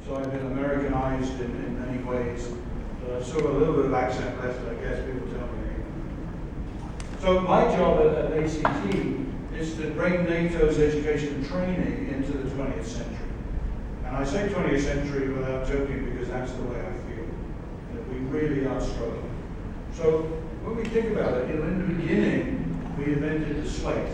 So I've been Americanized in many ways. But I've sort of a little bit of accent left, I guess people tell me. So my job at ACT is to bring NATO's education and training into the 20th century. And I say 20th century without joking because that's the way I feel. That we really are struggling. So when we think about it, in the beginning, we invented the slate.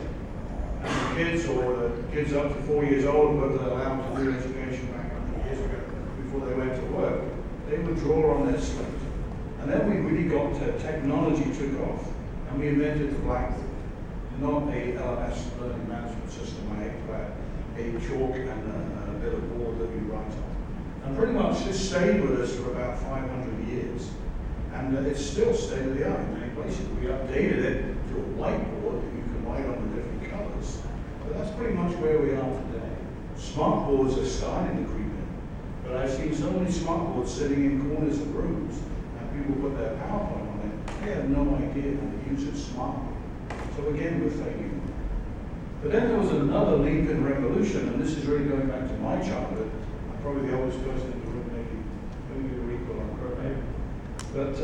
And the kids, or the kids up to 4 years old, were allowed to do education back 100 years ago, before they went to work, they would draw on their slate. And then we really got to technology took off, and we invented the blackboard, not a LMS learning management system, a chalk and a bit of board that we write on. And pretty much this stayed with us for about 500 years. And it's still state of the art in many places. We updated it to a whiteboard that you can write on the different colors. But that's pretty much where we are today. Smart boards are starting to creep in. But I've seen so many smart boards sitting in corners of rooms, and people put their PowerPoint on it. They have no idea how to use it smartly. So again, we're failing. But then there was another leap in revolution, and this is really going back to my childhood. I'm probably the oldest person in the room, maybe you're equal on correct. But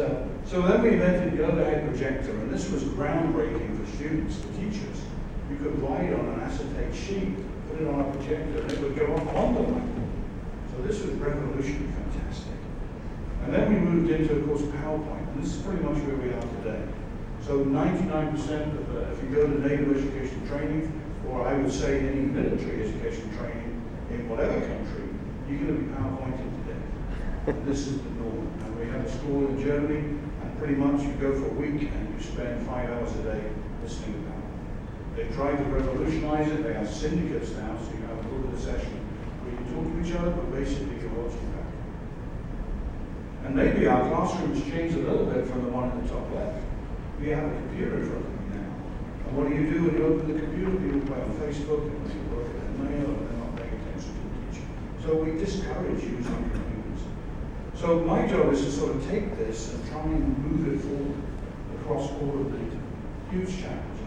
so then we invented the overhead projector, and this was groundbreaking for students, for teachers. You could write on an acetate sheet, put it on a projector, and it would go up on the blackboard. So this was revolutionary, fantastic. And then we moved into, of course, PowerPoint, and this is pretty much where we are today. So 99% of, if you go to naval education training, or I would say any military education training in whatever country, you're going to be PowerPointing today. And this is the norm. And we have a school in Germany, and pretty much you go for a week and you spend 5 hours a day listening to PowerPoint. They've tried to revolutionize it. They have syndicates now, so you have a little bit of session where you talk to each other, but basically you're watching PowerPoint. And maybe our classrooms changed a little bit from the one in the top left. We have a computer in front of you now. And what do you do when you open the computer? People play on Facebook, and they look at their mail, and they're not paying attention to the teacher. So we discourage using computers. So my job is to sort of take this and try and move it forward across all of the huge challenge.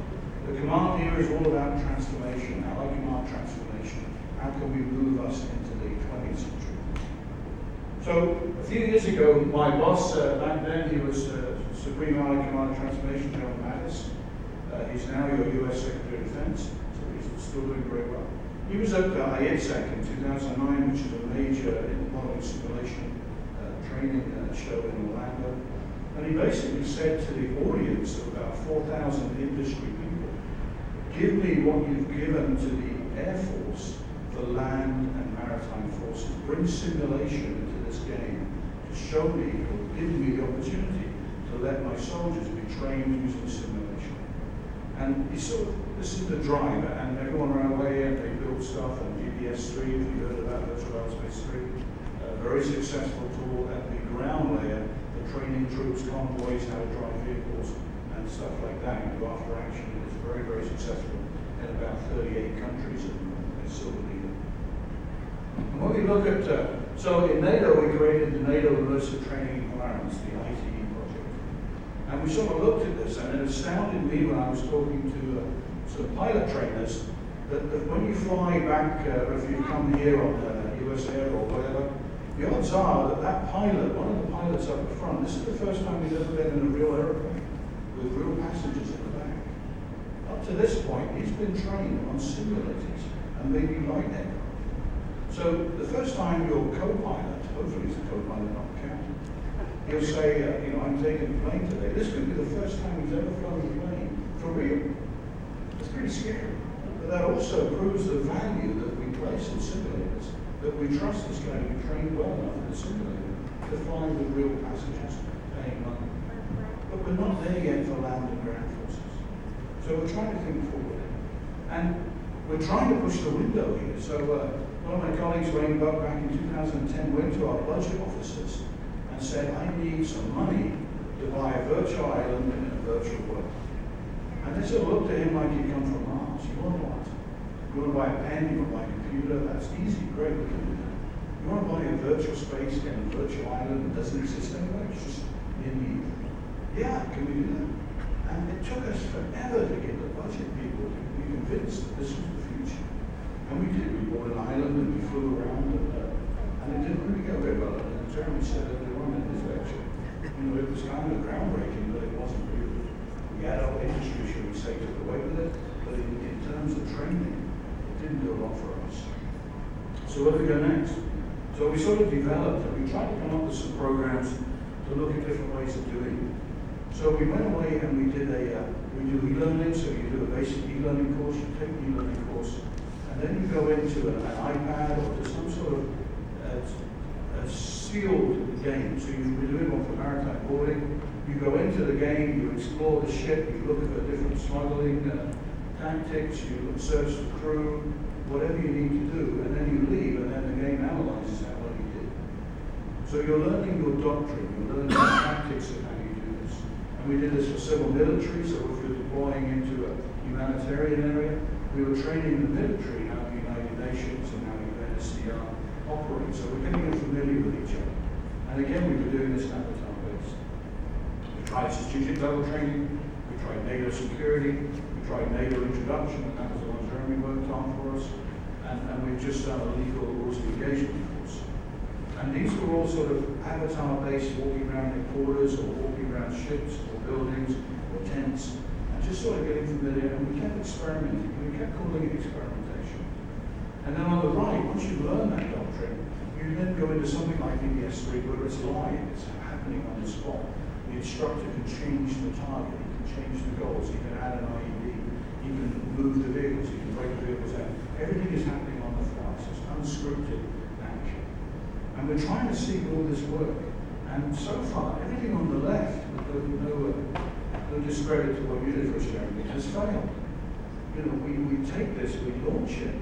The command here is all about transformation. I like command transformation. How can we move us into the 20th century? So a few years ago, my boss, back then he was Supreme Allied Command Transformation, General Mattis. He's now your U.S. Secretary of Defense, so he's still doing very well. He was at IEDSEC in 2009, which is a major modeling simulation training show in Orlando. And he basically said to the audience of about 4,000 industry people, give me what you've given to the Air Force for land and maritime forces. Bring simulation into this game to show me, or give me the opportunity to let my soldiers be trained using simulation. And he sort of, this is the drive, and everyone ran away and they built stuff on GPS-3, if you heard about Virtual Aerospace 3. A very successful tool at the ground layer for training troops, convoys, how to drive vehicles, and stuff like that. You go after action. It's very, very successful in about 38 countries at the moment. It's still the leader. And when we look at, so in NATO, we created the NATO Immersive Training Environments, the ITE project. And we sort of looked at this, and it astounded me when I was talking to some pilot trainers that when you fly back, if you come here on US Air or whatever, the odds are that that pilot, one of the pilots up front, this is the first time he's ever been in a real airplane with real passengers in the back. Up to this point, he's been trained on simulators and maybe light aircraft. So the first time your co-pilot, hopefully he's a co-pilot, not a captain, he'll say, I'm taking the plane today. This could be the first time he's ever flown a plane, for real. It's pretty scary. But that also proves the value that we place in simulators, that we trust this guy to be trained well enough in the simulator to fly with real passengers paying money. But we're not there yet for land and ground forces. So we're trying to think forward. And we're trying to push the window here. So one of my colleagues, Wayne Buck, back in 2010, went to our budget officers and said, I need some money to buy a virtual island in a virtual world. And they sort of looked at him like he'd come from Mars. You want what? You want to buy a pen, you want to buy a computer, that's easy, great, we can do that. You want to buy a virtual space in a virtual island that doesn't exist anywhere, it's just in the ether. Yeah, can we do that? And it took us forever to get the budget people to be convinced that this was the future. And we did, we bought an island and we flew around, and it didn't really Jeremy said earlier on in his lecture, it was kind of groundbreaking, but it wasn't really. The adult industry, shall we say, took away with it, but in terms of training, it didn't do a lot for us. So where do we go next? So we sort of developed, and we tried to come up with some programs to look at different ways of doing it. So we went away and we did we do e-learning, so you do a basic e-learning course, you take an e-learning course, and then you go into an iPad or to some sort of a sealed game. So you've been doing one for maritime boarding, you go into the game, you explore the ship, you look at the different smuggling tactics, you search the crew, whatever you need to do, and then you leave, and then the game analyzes how well you did. So you're learning your doctrine, you're learning the tactics of how you do this. And we did this for civil military, so if you're deploying into a humanitarian area, we were training the military how the United Nations and how UNSCR operate, so we're getting them familiar with each other. And again, we were doing this avatar-based. We tried strategic level training, we tried NATO security, we tried NATO introduction, and that was the one Jeremy worked on for us, and we've just done a legal rules of engagement course. And these were all sort of avatar-based, walking around in quarters or walking around ships or buildings or tents, and just sort of getting familiar, and we kept experimenting, we kept calling it experimentation. And then on the right, once you learn that doctrine, you then go into something like EBS3 where it's live, it's happening on the spot. The instructor can change the target, he can change the goals, he can add an IED, he can move the vehicles, he can break the vehicles out. Everything is happening on the fly, so it's unscripted action. And we're trying to see all this work. And so far, everything on the left, with no discredit to what you did for Jeremy, has failed. We take this, we launch it,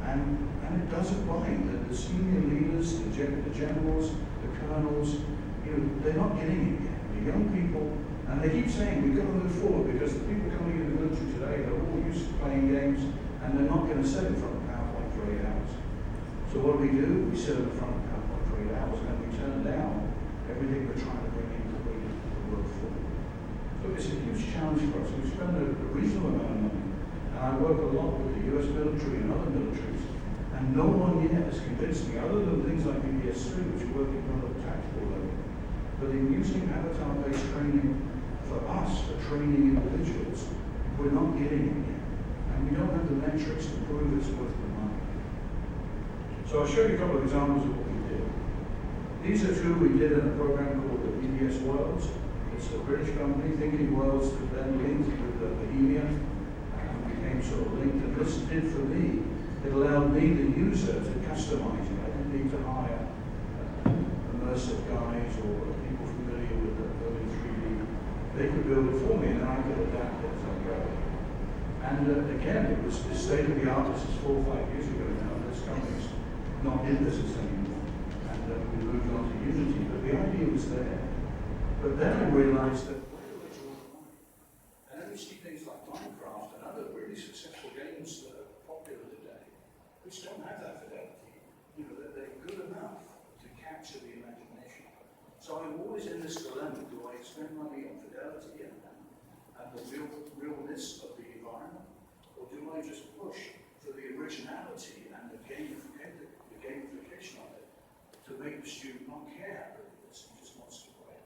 and it doesn't bite. The senior leaders, the generals, the colonels, they're not getting it yet. The young people, and they keep saying we've got to move forward because the people coming in the military today, they're all used to playing games, and they're not going to sit in front of PowerPoint for 8 hours. So what do? We sit in front of PowerPoint for 8 hours, and then we turn down everything we're trying to bring in to bring the work forward. So it's a huge challenge for us. We spend a reasonable amount of money. And I work a lot with the US military and other militaries, and no one yet has convinced me, other than things like EBS3, which are working on a tactical level, but in using avatar-based training for us, for training individuals, we're not getting it yet. And we don't have the metrics to prove it's worth the money. So I'll show you a couple of examples of what we did. These are two we did in a program called the EBS Worlds. It's a British company, Thinking Worlds, that then linked with the Bohemia, and became sort of linked. And this did for me, it allowed me, the user, to customize it. I didn't need to hire immersive guys or people familiar with building 3D. They could build it for me, and then I could adapt it as I go. And again, it was state of the art. This is 4 or 5 years ago now. This company's not in business anymore. And we moved on to Unity, but the idea was there. But then I realized that where do I draw the line? And then we see things like Minecraft and other really successful games that are popular today, which don't have that fidelity. They're good enough to capture the imagination. So I'm always in this dilemma: do I spend money on fidelity and the realness of the environment, or do I just push for the originality and the gamification of it to make the student not care how good it is, he just wants to play?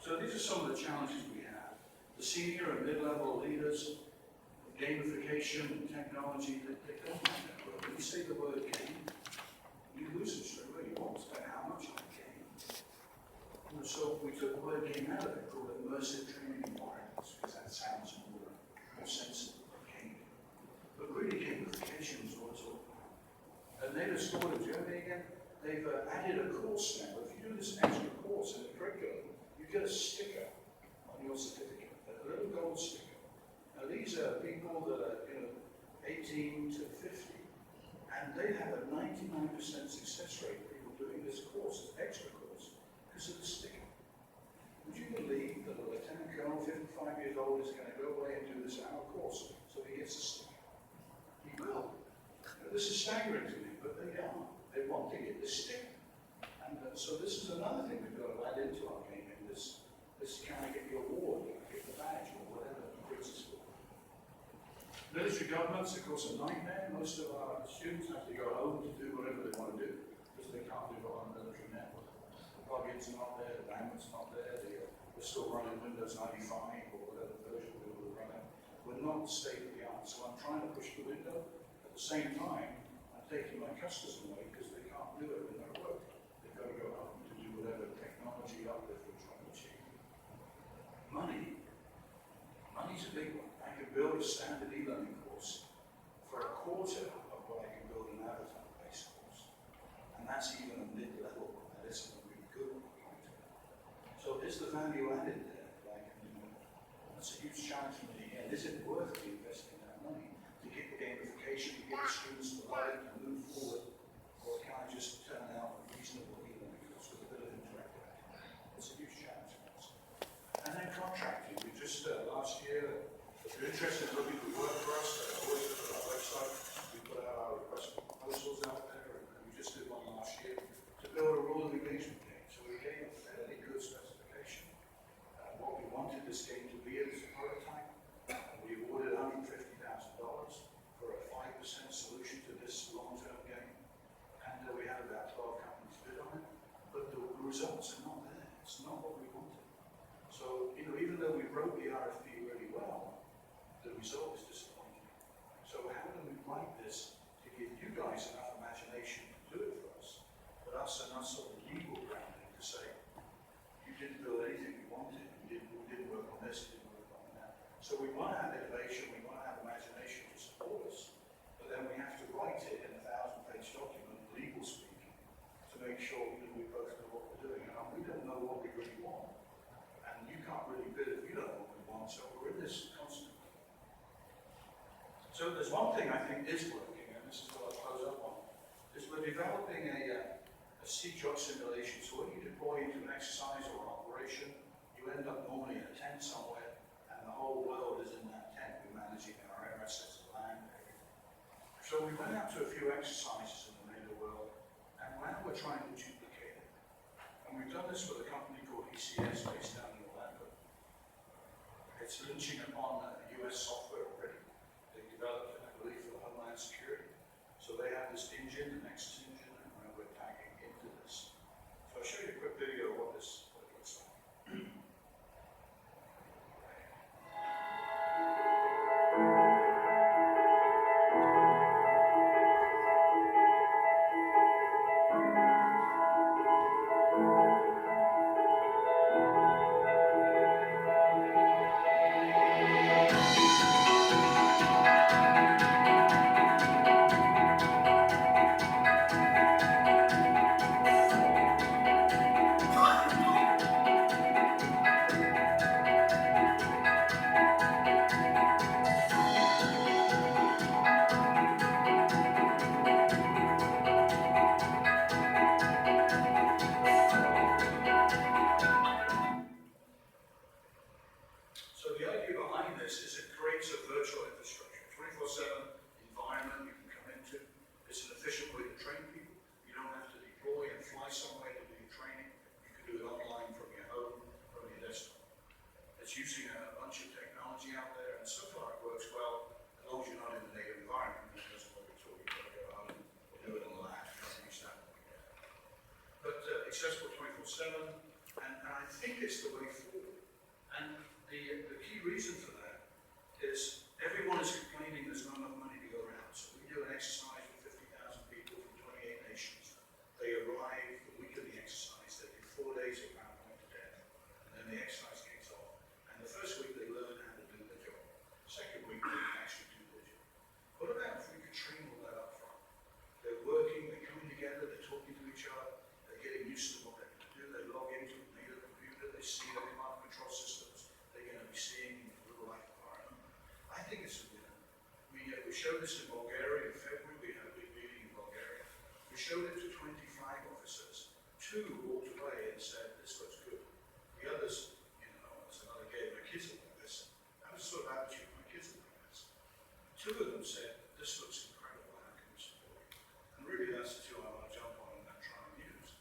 So these are some of the challenges we have. The senior and mid-level leaders, gamification and technology, they don't have that word. When you say the word game, you lose it straight away. You won't spend how much on a game. So we took the word game out of it, called it immersive training environments, because that sounds more sensible than game. But really, gamification is what it's all about. And NATO scored in Germany again, they've added a course now. If you do this extra course in the curriculum, you get a sticker on your certificate, a little gold sticker. Now these are people that are 18 to 50, and they have a 99% success rate of people doing this course, this extra course, because of the sticker. Would you believe that a lieutenant colonel, 55 years old, is going to go away and do this hour course so he gets a sticker? He will. This is staggering to me, but they are. They want to get this sticker. And so this is another thing we've got to add into our game, in this can I get your award, get the badge, or whatever the princess for. Military governments, of course, a nightmare. Most of our students have to go home to do whatever they want to do, because they can't do it on a military network. plugins are not there, the bandwidth's not there, we're still running Windows 95 or whatever version we were running. We're not state of the art, so I'm trying to push the window. At the same time, I'm taking my customers away because they can't do it in their work. They've got to go out to do whatever technology uplift we're trying to achieve. Money's a big one. I could build a standard e-learning course for a quarter of what I can build an avatar-based course. And that's even a mid-level one. That isn't a really good one. So is the value added there that I can do? That's a huge challenge for me. And is it worth investing that money to get the gamification, to get the students to like and move forward? Or can I just turn out a reasonable e-learning course with a bit of interactive activity? It's a huge challenge for us. And then contracting. We just, last year, if you're interested in looking for work for us, always look at our website. We put out our request for proposals out there, and we just did one last year to build a rule of engagement game. So we gave a fairly good specification. What we wanted this game to be as a prototype. We awarded $150,000 for a 5% solution to this long-term game. And we had about 12 companies bid on it. But the results are not there. It's not what we wanted. So, even though we wrote the RFP really well, the result is disappointing. So how do we write this to give you guys enough imagination to do it for us, but us enough sort of legal grounding to say, you didn't build anything we wanted, we didn't work on this, we didn't work on that. So we want to have innovation, we want to have imagination to support us, but then we have to write it in a 1,000-page document, legal speaking, to make sure that we both know what we're doing. And we don't know what we really want. And you can't really bid if you don't know what we want, so we're in this constant. So there's one thing I think is working, and this is what I'll close up on, is we're developing a siege job simulation. So when you deploy into an exercise or an operation, you end up normally in a tent somewhere, and the whole world is in that tent. We're managing our air assets, land, everything. So we went out to a few exercises in the NATO world, and now we're trying to duplicate it. And we've done this with a company called ECS based down in Orlando. It's lynching upon US software already. They developed it, I believe, for Homeland Security. So they have this engine, the Nexus engine, and we're packing into this. So I'll show you a quick video of what it looks like. Accessible 24/7, and I think it's the way forward. And the key reason for that is everyone is complaining there's not enough money to go around. So we do an exercise with 50,000 people from 28 nations. They arrive the week of the exercise, they do 4 days of PowerPoint to death, and then the exercise kicks off. And the first week they learn how to do their job. Second week they can actually do their job. What about if we could train all that up front? They're working, they're coming together, they're talking to each other. They're getting used to what they're going to do. They log into a native computer, they see the command and control systems they're going to be seeing in a real-life environment. I think it's a winner. We showed this in Bulgaria in February. We had a big meeting in Bulgaria. We showed it to 25 officers. 2 walked away and said, this looks good. The others, it's another game. My kids will like this. That was the sort of attitude my kids will like this. 2 of them said, this looks incredible. How can we support it? And really, that's the 2 I want to jump on and try and use.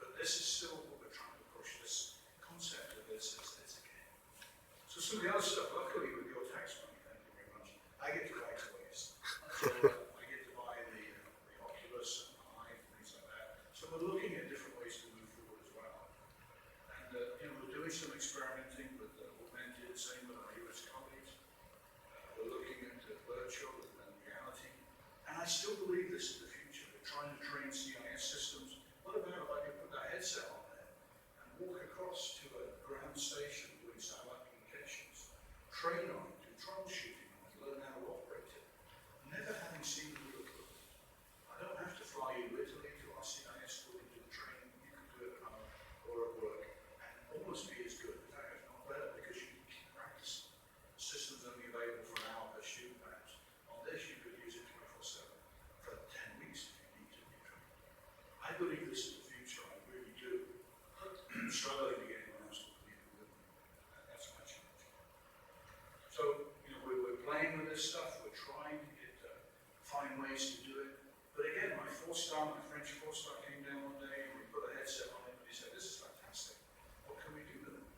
But this is still what we're trying to push, this concept of this as it's a game. So some of the other stuff, luckily with your tax money, thank you very much, I get to write to waste. some experimenting with augmented, same with our US colleagues. We're looking at virtual and reality. And I still believe this is the future. We're trying to train CIS systems. What about if I could put that headset on there and walk across to a ground station doing satellite communications, train on it, do troubleshooting on it, learn how to operate it, never having seen it look. I don't have to fly you literally to our CIS school and do the training. You can do it at home or at work and almost be as good. In fact, if not better, because you can keep practicing. The system's only available for an hour per student, perhaps. On this, you could use it 24/7 for 10 weeks if you need to be trained. I believe this is the future. I really do. I'm struggling to get anyone else to believe it with me. That's my challenge. So, we're playing with this stuff. We're trying to find ways to do it. But again, my French four-star came down one day and we put a headset on it and he said, this is fantastic. What can we do with it?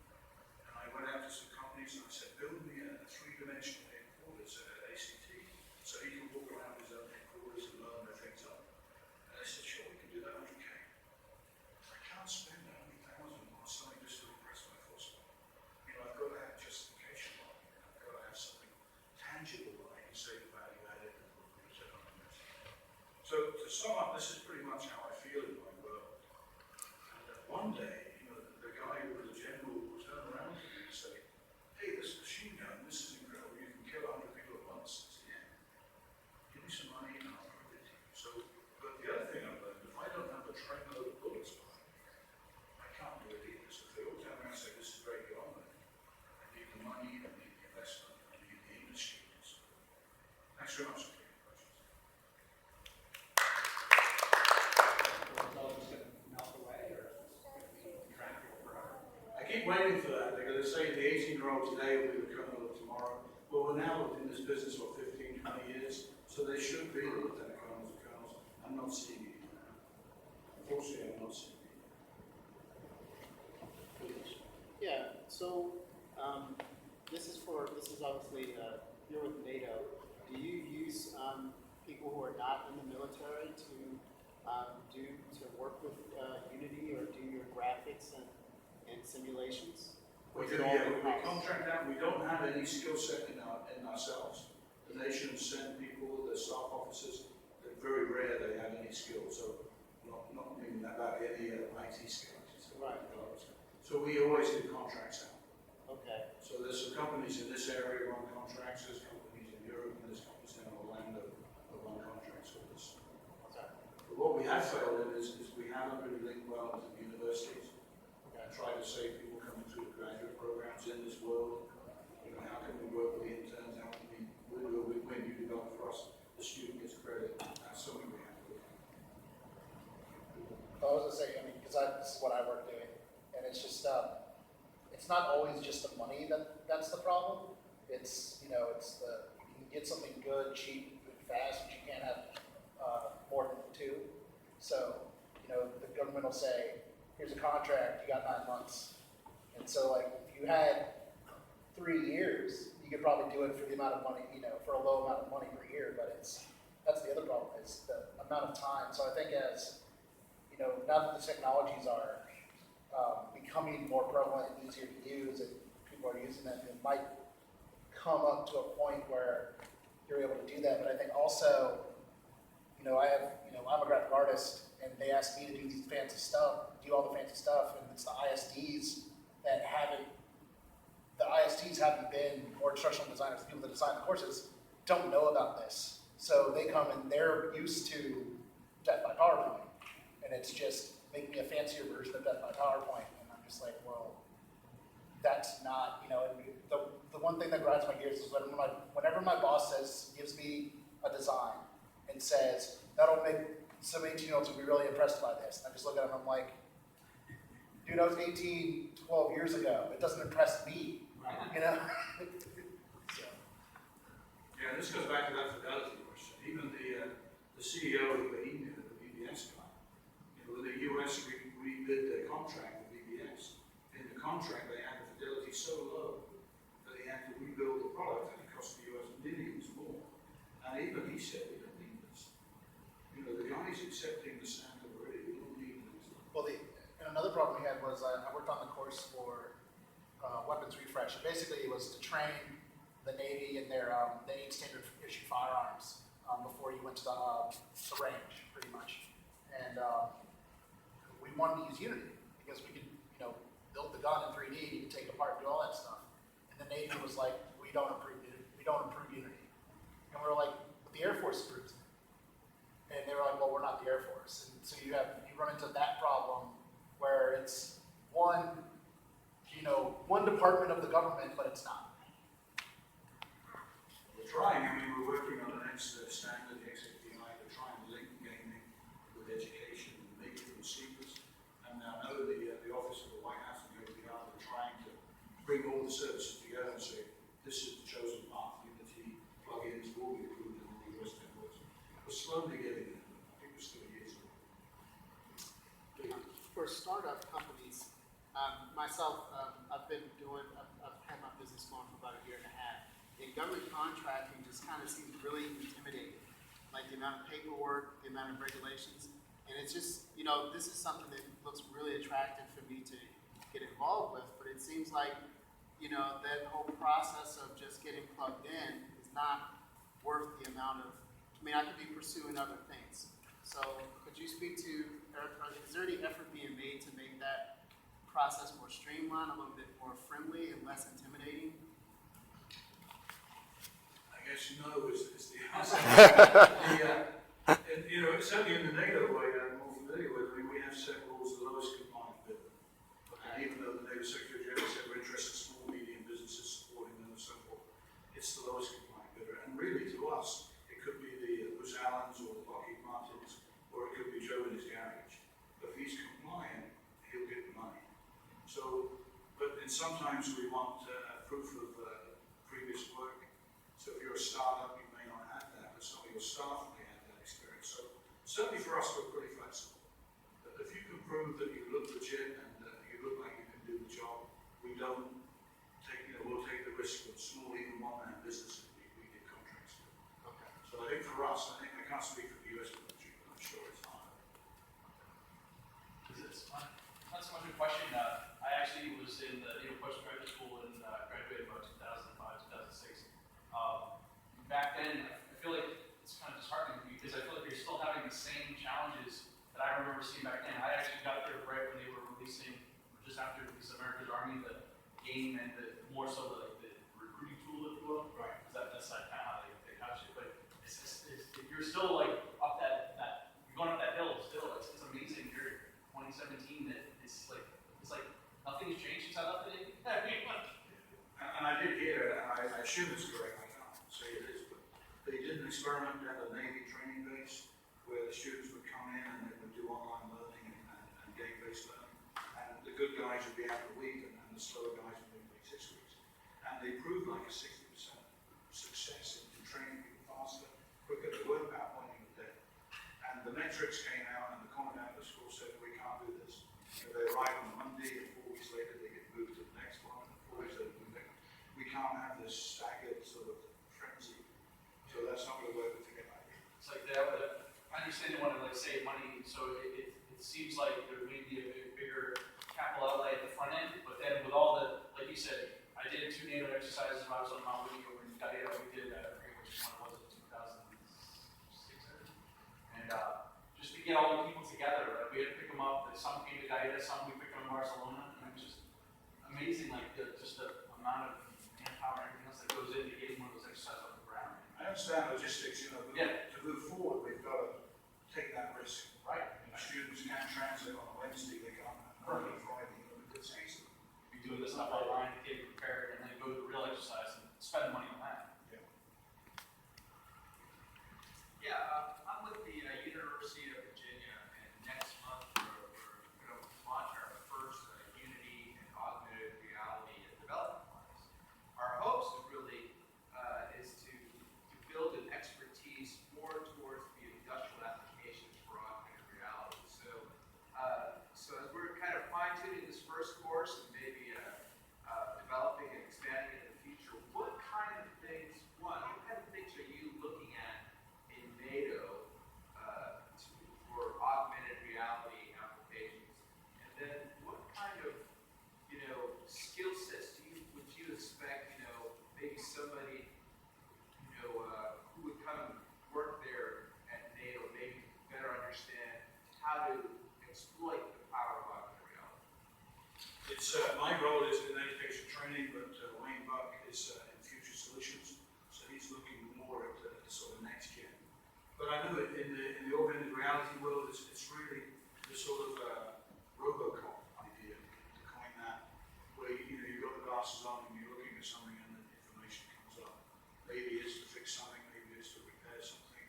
And I went out to some companies and I said, build me a three-dimensional headquarters at ACT so he can walk around his own headquarters and learn where things are. And I said, sure, we can do that, 100K. I can't spend 100,000 on something just to impress my four-star. I've got to have justification on it. I've got to have something tangible that I can say the value added and return on investment. So to sum up, this is pretty much how I feel in my world. And one day, the guy with the general will turn around to me and say, hey, this machine gun, this is incredible. You can kill 100 people at once. I said, yeah. Give me some money and I'll prove it to you. So, but the other thing I've learned, if I don't have a trainload of bullets behind me, I can't do it either. So if they all turn around and say, this is great, go on with it. I need the money, I need the investment, I need the industry. So, thanks very much. Waiting for that. They're going to say the 18-year-old today will be the colonel of tomorrow. Well, we're now in this business for 15, 20 years, so they should be the lieutenant colonels and colonels. I'm not seeing it now. Unfortunately, I'm not seeing it. Yeah, so this is obviously, you're with NATO. Do you use people who are not in the military to work with Unity or do your graphics and simulations? We do, yeah. We contract out. We don't have any skill set in ourselves. The nation send people, the staff officers. They're very rare they have any skills. So not meaning about any IT skills. Right. So we always do contracts out. Okay. So there's some companies in this area run contracts. There's companies in Europe and there's companies in Orlando that run contracts with us. Okay. But what we have failed in is we haven't really linked well to the universities. Try to save people coming through the graduate programs in this world. How can we work with the interns? How can when you develop for us, the student gets credit. That's something we have to look at. I was going to say, because this is what I work doing, and it's just, it's not always just the money that's the problem. It's, you can get something good, cheap, and fast, but you can't have more than two. So, the government will say, here's a contract, you got 9 months. And so if you had 3 years, you could probably do it for the amount of money, for a low amount of money per year, but that's the other problem, is the amount of time. So I think as, now that the technologies are becoming more prevalent and easier to use and people are using them, it might come up to a point where you're able to do that. But I think also, I'm a graphic artist, and they ask me to do these fancy stuff, do all the fancy stuff, and it's the ISDs that haven't been, or instructional designers, the people that design the courses, don't know about this. So they come and they're used to Death by PowerPoint, and it's just make me a fancier version of Death by PowerPoint, and I'm just like, well, that's not, the one thing that grinds my gears is whenever my boss gives me a design and says, that'll make some 18-year-olds will be really impressed by this. And I just look at him and I'm like, dude, I was 18, 12 years ago. It doesn't impress me, So. Yeah, this goes back to that fidelity question. Even the CEO of the BBS guy, the US redid their contract with BBS. In the contract, they had the fidelity so low that he had to rebuild the product, and it cost the US millions more. And even he said, we don't need this. The guy's accepting the standard already. We don't need this. Well, and another problem we had was I worked on the course for weapons refresh. And basically, it was to train the Navy in their they need standard issue firearms before you went to the range, pretty much. And we wanted to use Unity because we could, build the gun in 3D, you can take it apart and do all that stuff. And the Navy was like, we don't approve Unity. And we were like, but the Air Force approves it. And they were like, well, we're not the Air Force. And so you run into that problem where it's one department of the government, but it's not. We're trying, we're working on the next standard, the XAPI, to try and link gaming with education and make it seamless. And I know the Office of the White House and the OPR are trying to bring all the services together and say, this is the chosen path. Unity plugins will be approved in all the US networks. We're slowly getting there. I think we're still years away. For startup companies, myself, I've had my business going for about a year and a half. And government contracting just kind of seems really intimidating. Like the amount of paperwork, the amount of regulations. And it's just, this is something that looks really attractive for me to get involved with, but it seems like, that whole process of just getting plugged in is not worth the amount of, I could be pursuing other things. So could you speak to, is there any effort being made to make that process more streamlined, a little bit more friendly and less intimidating? I guess no is the answer. Certainly in the NATO way I'm more familiar with, we have set rules, the lowest compliant bidder. And even though the NATO Secretary General said we're interested in small, medium businesses supporting them and so forth, it's the lowest compliant bidder. And really to us, it could be the Booz Allens or the Lockheed Martins, or it could be Joe in his garage. But if he's compliant, he'll get the money. So, and sometimes we want proof of previous work. So if you're a startup, you may not have that, but some of your staff may have that experience. So certainly for us, we're pretty flexible. But if you can prove that you look legit and you look like you can do the job, we don't take, we'll take the risk of small, even one-man businesses we get contracts with. Okay. So I think for us, I can't speak for the US military, but I'm sure it's harder. Not so much a question. I actually was in the postgraduate school and graduated about 2005, 2006. Back then, I feel like it's kind of disheartening because I feel like you're still having the same challenges that I remember seeing back then. I actually got there right when they were releasing, just after release of America's Army, the game and more so the recruiting tool, if you will. Right. That's kind of how they couch it. But if you're still like up you're going up that hill still. It's amazing. You're 2017. That it's like nothing's changed since I left the Navy. And I did hear, and I assume it's correct, I can't say it is, but they did an experiment at the Navy training base where the students would come in and they would do online learning and game-based learning. And the good guys would be out a week and the slower guys would be like 6 weeks. And they proved like a 60% success in training people faster, quicker. They weren't about pointing the day. And the metrics came out and the comment out of the school said, we can't do this. They arrive on Monday and 4 weeks later they get moved to the next one and 4 weeks later they move. We can't have this staggered sort of frenzy. So that's not going to work with together. It's like I understand they want to save money, so it seems like there may be a bigger capital outlay at the front end, but then with all the, like you said, I did 2 NATO exercises when I was on Mount Whitney over in Gaeta. We did, I forget which one was it, 2006, and just to get all the people together, we had to pick them up. Some came to Gaeta, some we picked them in Barcelona, and it was just amazing, just the amount of manpower and everything else that goes into getting one of those exercises off the ground. I understand logistics, but to move forward, we've got to take that risk. Right. Students can't translate on a Wednesday, they can't on a Friday, it's easy. Be doing this stuff online to get prepared and then go to the real exercise and spend money on that. Yeah, I'm with the University of Virginia, and next month we're going to launch our first Unity and augmented reality development class. Our hopes really is to build an expertise more towards the industrial applications for augmented reality. So as we're kind of fine-tuning this first course and maybe developing and expanding it in the future, what kind of is in future solutions. So he's looking more at the sort of next gen. But I know in the augmented reality world, it's really the sort of Robocop idea, to coin that, where you've got the glasses on and you're looking at something and the information comes up. Maybe it's to fix something, maybe it's to repair something.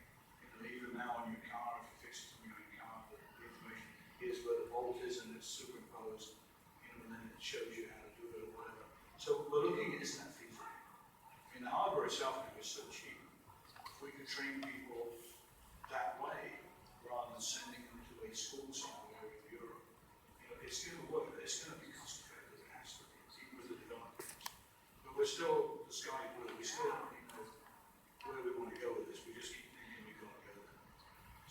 Even now on your car, if you fix something on your car, the information is where the bolt is and it's superimposed, and then it shows you how to do it or whatever. So we're looking at, is that feasible? The hardware itself now is so cheap. If we could train people that way, rather than sending them to a school somewhere in Europe, it's going to work. It's going to be cost effective. It has to be, even with the development. But we're still, the sky blue. We still don't really know where we want to go with this. We just keep thinking we've got to go there.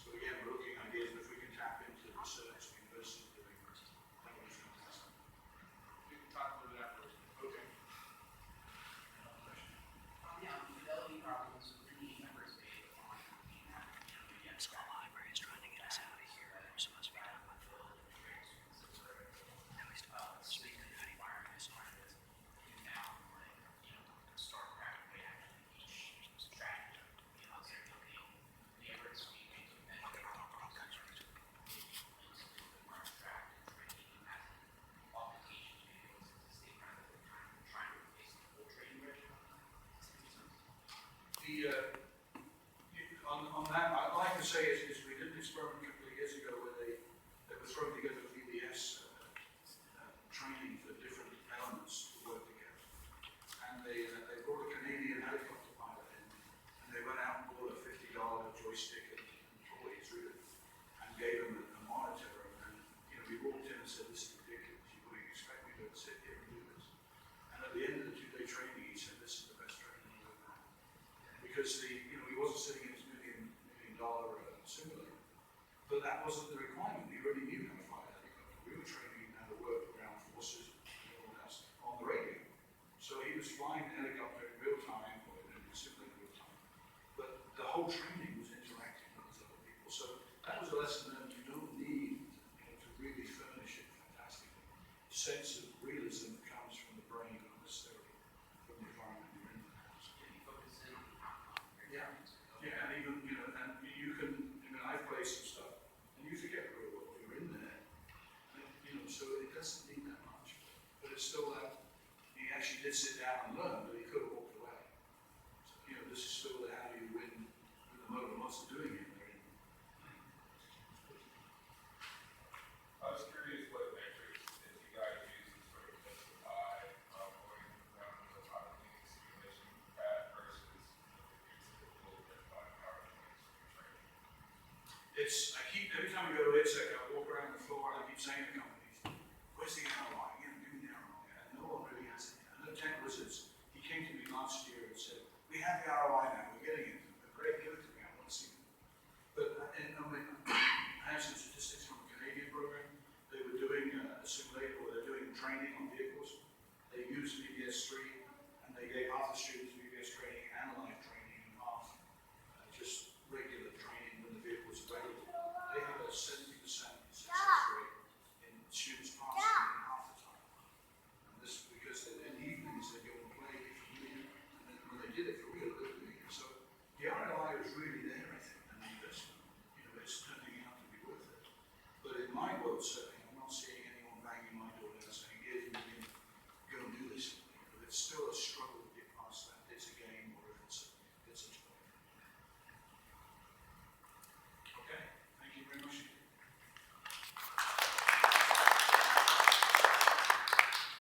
So again, we're looking at ideas, but if we can tap into research, university doing, that would be fantastic. We can talk a little bit afterwards. Okay. Yeah, fidelity problems with the members based on, School library is trying to get us out of here. We're supposed to be done with it. Now we still have to speak to the environment. start practically actually each strategy. They're looking neighbors speaking and more abstract and training as applications because it's the kind of trying to replace the whole training regime. On that, I'd like to say is we did an experiment a couple of years ago where they were throwing together VBS training for different elements to work together. And they brought a Canadian helicopter pilot in, and they went out and bought a $50 joystick and toys really, and gave him a monitor. And we walked in and said, "This is ridiculous. You wouldn't expect me to sit here and do this." And at the end of the 2-day training, he said, "This is the best training he's ever had." Because he wasn't sitting in his $1 million simulator, but that wasn't the requirement. He already knew how to fly a helicopter. We were training him how to work with ground forces and all that on the radio. So he was flying the helicopter in real time, or in a simulator in real time. But the whole training was interacting with other people. So that was a lesson that you don't need to really furnish it fantastically. The sense of realism that comes from the brain, not necessarily from the environment you're in. Can you focus in on the outcome? Yeah. Yeah, and even, and you can, I've played some stuff, and you forget real well, you're in there, and, so it doesn't need that much, but it's still that, he actually did sit down and learn, but he could have walked away. So, this is still the how do you win with the moment, what's doing it, I was curious what metrics that you guys use to sort of justify going around the automating simulation path versus your typical verified PowerPoint training. Every time we go to ITSEC, I walk around the floor and I keep saying to companies, "Where's the ROI? Do the ROI." And no one really has it. I know Tech Wizards, he came to me last year and said, "We have the ROI now, we're getting it. Great, give it to me, I want to see it." But I have some statistics from a Canadian program. They were doing a simulator, or they're doing training on vehicles. They used VBS3